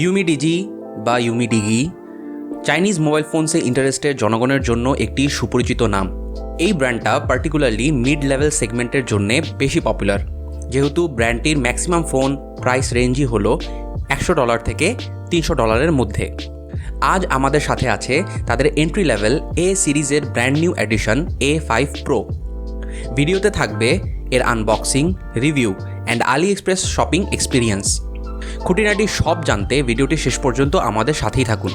UMIDIGI বা UMIDIGI Chinese mobile ফোনসে interested জনগণের জন্য একটি সুপরিচিত নাম। এই ব্র্যান্ডটা পার্টিকুলারলি মিড লেভেল সেগমেন্টের জন্য বেশি পপুলার, যেহেতু ব্র্যান্ডটির ম্যাক্সিমাম ফোন প্রাইস রেঞ্জই হলো $100 থেকে $300 মধ্যে। আজ আমাদের সাথে আছে তাদের এন্ট্রি লেভেল এ সিরিজের brand new addition A5 Pro। ভিডিওতে থাকবে এর unboxing, review and AliExpress shopping experience. খুঁটিনাটি সব জানতে ভিডিওটি শেষ পর্যন্ত আমাদের সাথেই থাকুন।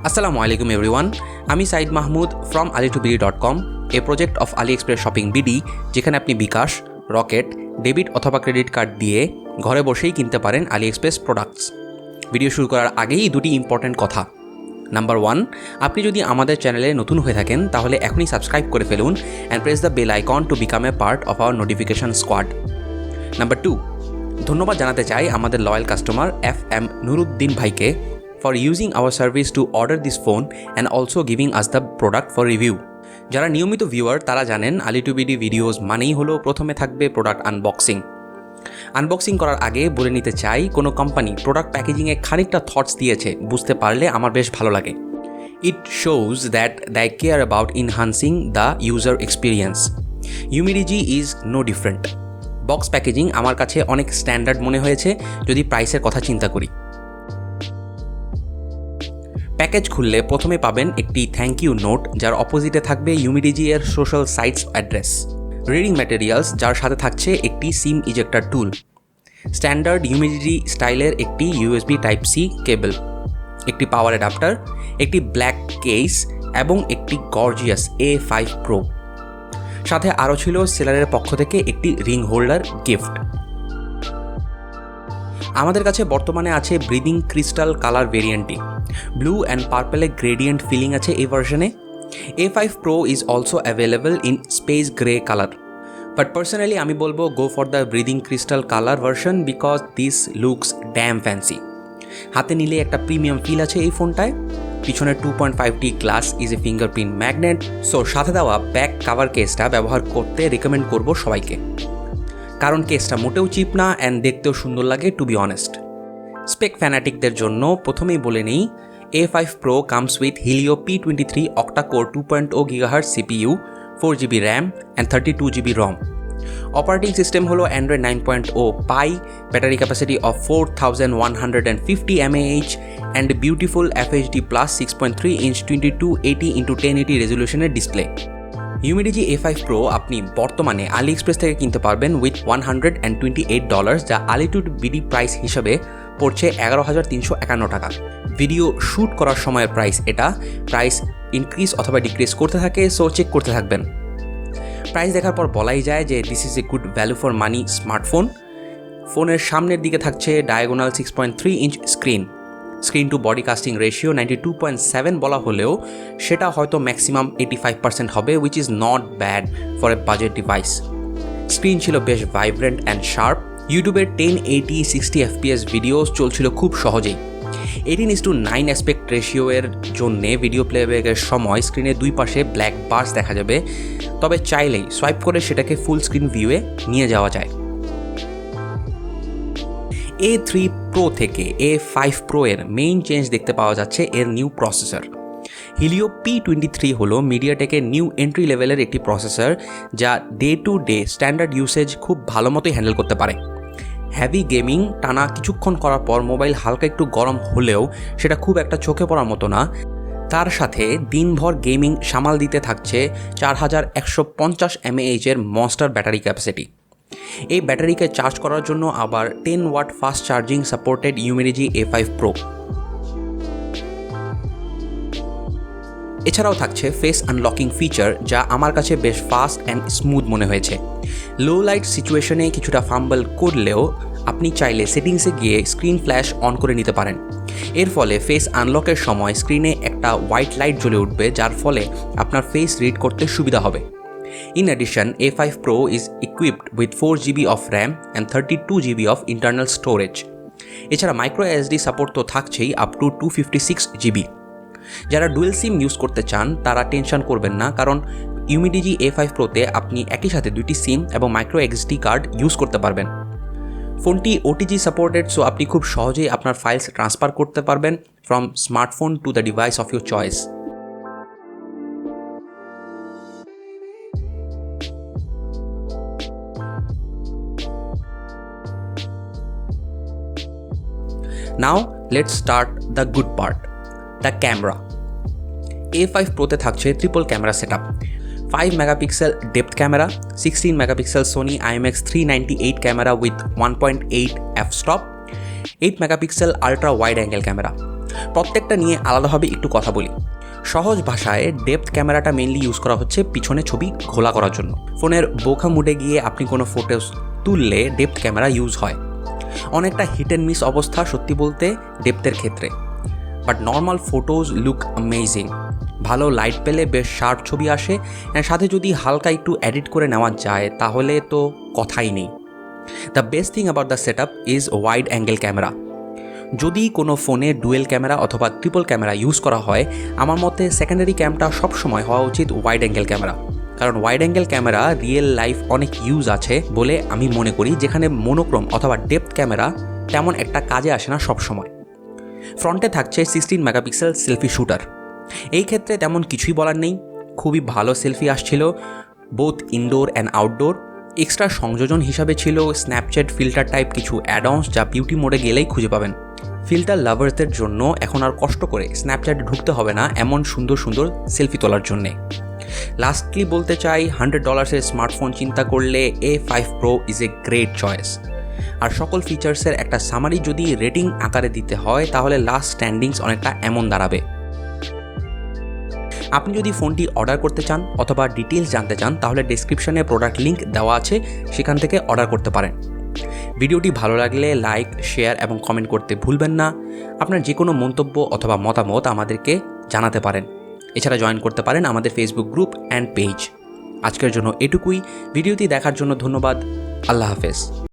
আসসালামু আলাইকুম এভরিওয়ান, আমি Saeed Mahmud from Ali2BD.com, a project of AliExpress shopping BD, যেখানে আপনি bKash, রকেট, ডেবিট অথবা ক্রেডিট কার্ড দিয়ে ঘরে বসেই কিনতে পারেন AliExpress প্রোডাক্টস। ভিডিও শুরু করার আগেই দুটি ইম্পর্ট্যান্ট কথা। নাম্বার 1, আপনি যদি আমাদের চ্যানেলে নতুন হয়ে থাকেন তাহলে এখনই সাবস্ক্রাইব করে ফেলুন and press the bell icon to become a part of our notification squad. Number 2, ধন্যবাদ জানাতে চাই আমাদের লয়াল কাস্টমার FM নুরুদ্দিন ভাইকে for using our service to order this phone and also giving us the product for review. যারা নিয়মিত viewer তারা জানেন Ali2BD videos মানেই হলো প্রথমে থাকবে প্রোডাক্ট আনবক্সিং করার আগে বলে নিতে চাই, কোনো কোম্পানি প্রোডাক্ট প্যাকেজিংয়ে খানিকটা থটস দিয়েছে বুঝতে পারলে আমার বেশ ভালো লাগে। It shows that they care about enhancing the user experience. UMIDIGI is no different. Box packaging আমার কাছে অনেক স্ট্যান্ডার্ড মনে হয়েছে যদি প্রাইসের কথা চিন্তা করি। প্যাকেজ খুললে প্রথমে পাবেন একটি থ্যাংক ইউ নোট, যার অপোজিটে থাকবে UMIDIGI এর social sites address, reading materials যার সাথে থাকছে একটি সিম ইজেক্টার টুল, স্ট্যান্ডার্ড UMIDIGI স্টাইলের একটি USB Type-C কেবল, একটি পাওয়ার অ্যাডাপ্টার, একটি ব্ল্যাক কেস এবং একটি গর্জিয়াস A5 Pro। সাথে আরও ছিল সেলারের পক্ষ থেকে একটি রিং হোল্ডার গিফট। আমাদের কাছে বর্তমানে আছে ব্রিদিং ক্রিস্টাল কালার ভেরিয়েন্টটি, ব্লু অ্যান্ড পার্পেলে গ্রেডিয়েন্ট ফিলিং আছে এই ভার্সনে। A5 Pro is also available in space grey colour, but personally আমি বলবো go for the breathing crystal colour version because this looks damn fancy. হাতে নিলে একটা প্রিমিয়াম ফিল আছে এই ফোনটায়। পিছনে 2.5D glass is a fingerprint magnet, so সাথে দেওয়া ব্যাক কাভার কেসটা ব্যবহার করতে রেকমেন্ড করবো সবাইকে, কারণ কেসটা মোটেও চিপ না অ্যান্ড দেখতেও সুন্দর লাগে টু বি অনেস্ট। স্পেক ফ্যানাটিকদের জন্য প্রথমেই বলে নেই, A5 Pro comes with Helio P23 octa-core 2.0 GHz CPU, 4GB RAM and 32GB ROM. Operating system হলো Android 9.0 Pie, battery capacity of 4150 mAh and beautiful FHD plus 6.3-inch 2280x1080 রেজলিউশনের display. UMIDIGI A5 Pro আপনি বর্তমানে AliExpress থেকে কিনতে পারবেন with $128, যা Ali2BD price হিসাবে পড়ছে $11,351 টাকা। ভিডিও শ্যুট করার সময়ের প্রাইস ইনক্রিজ অথবা ডিক্রিজ করতে থাকে, সো চেক করতে থাকবেন। প্রাইস দেখার পর বলাই যায় যে this is a good value for money smartphone. ফোনের সামনের দিকে থাকছে diagonal 6.3-inch screen to body casting ratio 92.7 বলা হলেও সেটা হয়তো ম্যাক্সিমাম 85% হবে, which is not bad for a budget device. Screen ছিল বেশ ভাইব্রেন্ট অ্যান্ড শার্প। ইউটিউবের 1080 60 FPS ভিডিওস চলছিল খুব সহজেই। 18:9 অ্যাসপেক্ট রেশিও এর জন্য ভিডিও প্লেব্যাকের সময় স্ক্রিনের দুই পাশে ব্ল্যাক বার্স দেখা যাবে, তবে চাইলেই সোয়াইপ করে সেটাকে ফুল স্ক্রিন ভিউয়ে নিয়ে যাওয়া যায়। A3 Pro থেকে A5 Pro এর মেইন চেঞ্জ দেখতে পাওয়া যাচ্ছে এর নিউ প্রসেসর। Helio P23 হলো মিডিয়াটেকের নিউ এন্ট্রি লেভেলের একটি প্রসেসর, যা day to day standard usage খুব ভালো মতোই হ্যান্ডেল করতে পারে। হ্যাভি গেমিং টানা কিছুক্ষণ করার পর মোবাইল হালকা একটু গরম হলেও সেটা খুব একটা চোখে পড়ার মতো না। তার সাথে দিনভর গেমিং সামাল দিতে থাকছে 4150 mAh এর মনস্টার ব্যাটারি ক্যাপাসিটি। এই ব্যাটারিকে চার্জ করার জন্য আবার 10 watt fast charging supported UMIDIGI A5 Pro। এছাড়াও থাকছে ফেস আনলকিং ফিচার, যা আমার কাছে বেশ ফাস্ট অ্যান্ড স্মুথ মনে হয়েছে। লো লাইট সিচুয়েশনে কিছুটা ফাম্বল করলেও আপনি চাইলে সেটিংসে গিয়ে স্ক্রিন ফ্ল্যাশ অন করে নিতে পারেন। এর ফলে ফেস আনলকের সময় স্ক্রিনে একটা হোয়াইট লাইট জ্বলে উঠবে, যার ফলে আপনার ফেস রিড করতে সুবিধা হবে। In addition, A5 Pro is equipped with 4GB of RAM and 32GB of internal storage. এছাড়া মাইক্রো SD সাপোর্ট তো থাকছেই আপ টু 256GB। যারা ডুয়েল সিম ইউজ করতে চান তারা টেনশন করবেন না, কারণ UMIDIGI A5 Proতে আপনি একই সাথে 2টি সিম এবং মাইক্রো XD কার্ড ইউজ করতে পারবেন। ফোনটি OTG সাপোর্টেড, সো আপনি খুব সহজেই আপনার ফাইলস ট্রান্সফার করতে পারবেন from smartphone to the device of your choice. Now let's start the good part, the camera. A5 Proতে থাকছে triple camera setup, 5 megapixel depth camera, 16 megapixel Sony IMX398 camera with 1.8 f-stop, 8 megapixel ultra wide angle camera. প্রত্যেকটা নিয়ে আলাদাভাবে একটু কথা বলি। সহজ ভাষায় depth ক্যামেরাটা মেইনলি ইউজ করা হচ্ছে পিছনে ছবি ঘোলা করার জন্য। ফোনের বোকা মুডে গিয়ে আপনি কোনো ফটোস তুললে ডেপথ ক্যামেরা ইউজ হয়। অনেকটা হিট অ্যান্ড মিস অবস্থা সত্যি বলতে ডেপথের ক্ষেত্রে, but normal photos look amazing. ভালো লাইট পেলে বেশ শার্প ছবি আসে, সাথে যদি হালকা একটু এডিট করে নেওয়া যায় তাহলে তো কথাই নেই। The best thing about the setup is wide angle camera. যদি কোনো ফোনে ডুয়েল ক্যামেরা অথবা ট্রিপল ক্যামেরা ইউজ করা হয়, আমার মতে সেকেন্ডারি ক্যামটা সবসময় হওয়া উচিত ওয়াইড অ্যাঙ্গেল ক্যামেরা, কারণ wide angle camera real life অনেক ইউজ আছে বলে আমি মনে করি, যেখানে মোনোক্রোম অথবা ডেপথ ক্যামেরা তেমন একটা কাজে আসে না সবসময়। ফ্রন্টে থাকছে 16 মেগাপিক্সেল সেলফি শুটার। এই ক্ষেত্রে তেমন কিছুই বলার নেই, খুবই ভালো সেলফি আসছিল both indoor and outdoor. Extra সংযোজন হিসাবে ছিল স্ন্যাপচ্যাট ফিল্টার টাইপ কিছু অ্যাডঅনস, যা বিউটি মোডে গেলেই খুঁজে পাবেন। ফিল্টার লাভার্সদের জন্য এখন আর কষ্ট করে স্ন্যাপচ্যাটে ঢুকতে হবে না এমন সুন্দর সুন্দর সেলফি তোলার জন্যে। লাস্টলি বলতে চাই, $100 স্মার্টফোন চিন্তা করলে A5 Pro is a great choice. আর সকল ফিচার্সের একটা সামারি যদি রেটিং আকারে দিতে হয় তাহলে লাস্ট স্ট্যান্ডিংস অনেকটা এমন দাঁড়াবে। আপনি যদি ফোনটি অর্ডার করতে চান অথবা ডিটেলস জানতে চান তাহলে ডেসক্রিপশনে প্রোডাক্ট লিঙ্ক দেওয়া আছে, সেখান থেকে অর্ডার করতে পারেন। ভিডিওটি ভালো লাগলে লাইক, শেয়ার এবং কমেন্ট করতে ভুলবেন না। আপনার যে কোনো মন্তব্য অথবা মতামত আমাদেরকে জানাতে পারেন। এছাড়া জয়েন করতে পারেন আমাদের ফেসবুক গ্রুপ অ্যান্ড পেজ। আজকের জন্য এটুকুই। ভিডিওটি দেখার জন্য ধন্যবাদ। আল্লাহ হাফেজ।